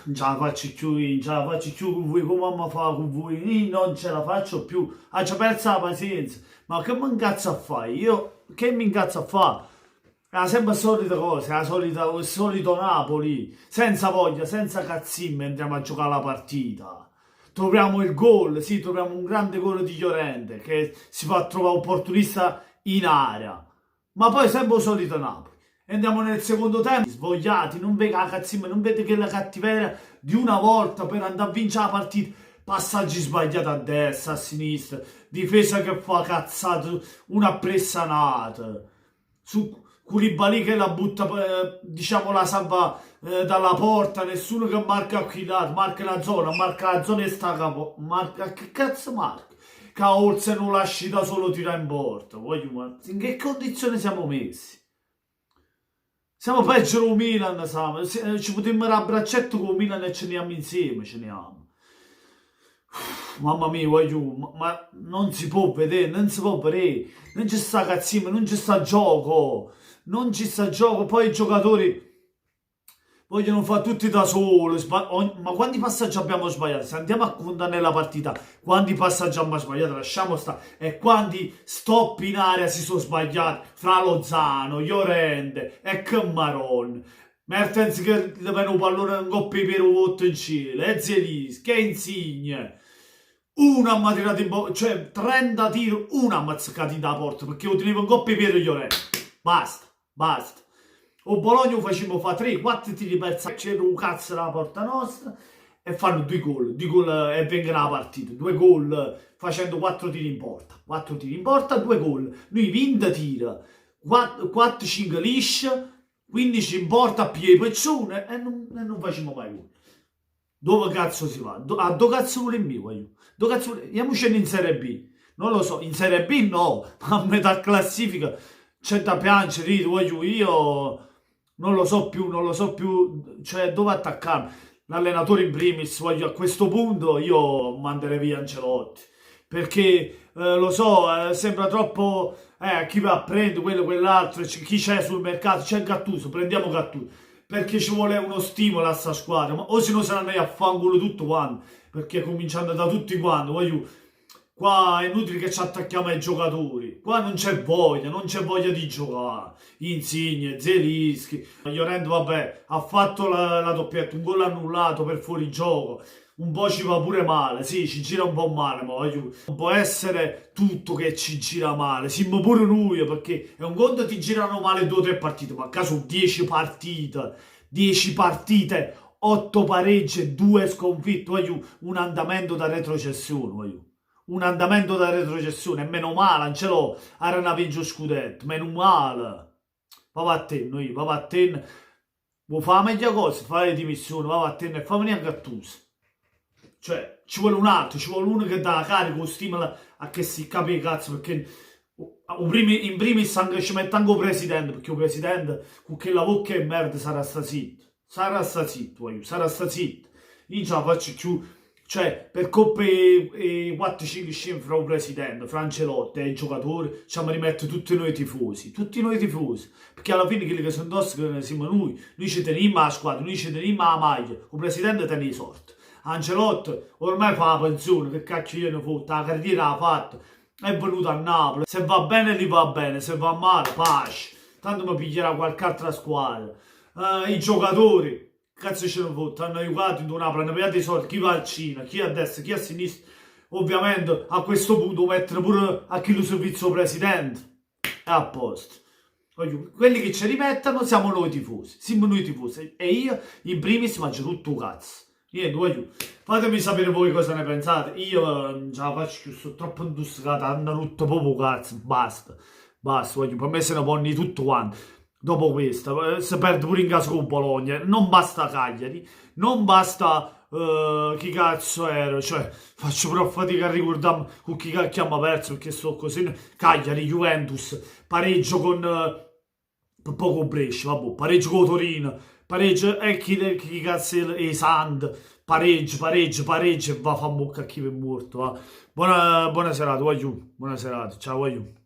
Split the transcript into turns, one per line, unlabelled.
non ce la faccio più, non ce la faccio più con voi, come mamma fa con voi, io non ce la faccio più, ho già perso la pazienza, ma che mi incazzo a fare? Io, che mi incazzo a fare? È sempre la solita cosa, il solito Napoli, senza voglia, senza cazzimme entriamo a giocare la partita. Troviamo il gol, sì, troviamo un grande gol di Llorente che si fa trovare opportunista in area, ma poi sempre il solito Napoli. Andiamo nel secondo tempo, svogliati, non vede la cazzimma, non vede che la cattiveria di una volta per andare a vincere la partita. Passaggi sbagliati a destra, a sinistra, difesa che fa cazzate, una pressanata. Su Koulibaly che la butta, diciamo, la salva dalla porta, nessuno che marca qui là, marca la zona e sta capo. Marca, che cazzo marca? Che a Olsen non lasci da solo tirare in porta. In che condizioni siamo messi? Siamo peggio del Milan, Sam. Ci potremmo dare a braccetto con il Milan e ce ne andiamo insieme, ce ne andiamo. Mamma mia, ma non si può vedere, non si può vedere. Non ci sta cazzino, non ci sta gioco. Non ci sta gioco. Poi i giocatori vogliono fare tutti da soli. Ma quanti passaggi abbiamo sbagliato? Se andiamo a condannare la partita, quanti passaggi abbiamo sbagliato? Lasciamo stare. E quanti stop in area si sono sbagliati fra Lozano, Llorente e Cammaron. Mertens che le viene un pallone in coppia per un voto in cielo. E Zelis, che Insigne. Una mi ha tirato in bocca, cioè 30 tiri, una mi ha azzeccato da porta perché io tenevo in coppia per Llorente. Basta, basta. O Bologna facciamo fa 3-4 tiri persi, c'era un cazzo dalla porta nostra e fanno due gol e vengono alla partita, 2 gol facendo 4 tiri in porta, 4 tiri in porta, 2 gol, noi 20 tira, 4-5 lisce, 15 in porta a piedi pezzuone e non facciamo mai gol. Dove cazzo si va? A dove cazzo vuole me, voglio? Dove cazzo vuole? Andiamo scendere in Serie B, non lo so, in Serie B no, ma a metà classifica c'è da piangere, voglio io... Non lo so più, cioè dove attaccarmi. L'allenatore in primis, voglio a questo punto io manderei via Ancelotti. Perché lo so, sembra troppo chi va a prendere quello, quell'altro, chi c'è sul mercato, c'è Gattuso, prendiamo Gattuso. Perché ci vuole uno stimolo a sta squadra, ma o se no se ne a fanculo tutto quanto. Perché cominciando da tutti quanti, voglio. Qua è inutile che ci attacchiamo ai giocatori. Qua non c'è voglia di giocare. Insigne, Zelischi. Llorente, vabbè, ha fatto la doppietta, un gol annullato per fuorigioco. Un po' ci va pure male, sì, ci gira un po' male, ma voglio. Non può essere tutto che ci gira male. Siamo pure noi, perché è un conto ti girano male 2 o 3 partite, ma a caso 10 partite. 10 partite, 8 pareggi e 2 sconfitte. Voglio un andamento da retrocessione, voglio. Un andamento da retrocessione, e meno male, non ce l'ho, era una vince scudetto, meno male. Va a te, noi, va a te, vuoi fare la meglio cosa, fare le dimissioni, va a te e fammi neanche Gattuso. Cioè, ci vuole un altro, ci vuole uno che dà carico, stimola a che si capisce cazzo, perché in primis anche ci mette anche il presidente, perché il presidente con che la bocca e merda sarà sta zitto. Sarà sta zitto, sarà sta zitto. Io non ce la faccio più. Cioè, per coppe e 4-5 scemi fra il presidente, fra Ancelotti e i giocatori, ci rimettere tutti noi tifosi, perché alla fine quelli che sono addosso siamo noi ci teniamo la squadra, noi ci teniamo la maglia, il presidente tiene i sorti. Ancelotti ormai fa la pensione, che cacchio gliene fotte, la carriera l'ha fatta, è venuto a Napoli, se va bene gli va bene, se va male pace, tanto mi piglierà qualche altra squadra. I giocatori... Cazzo ce ne fotte, hanno aiutato in una hanno pagato i soldi, chi va al Cina, chi a destra, chi a sinistra. Ovviamente a questo punto mettere pure a chi lo servizio presidente. È a posto. Quelli che ci rimettono siamo noi tifosi. E io in primis mangio tutto cazzo. Niente, voglio. Fatemi sapere voi cosa ne pensate. Io non ce la faccio più, sono troppo induscato, hanno rotto proprio cazzo, basta. Basta, voglio. Per me se ne ponni tutto quanto. Dopo questa, si perde pure in caso con Bologna, non basta Cagliari, non basta chi cazzo era, cioè faccio però fatica a ricordarmi con chi cacchio abbiamo perso perché sto così, Cagliari, Juventus, pareggio con poco Brescia, vabbè, pareggio con Torino, pareggio e chi cazzo è Sand, pareggio e va a fare bocca a chi è morto, va. Buona serata, voglio, buona serata, ciao voglio.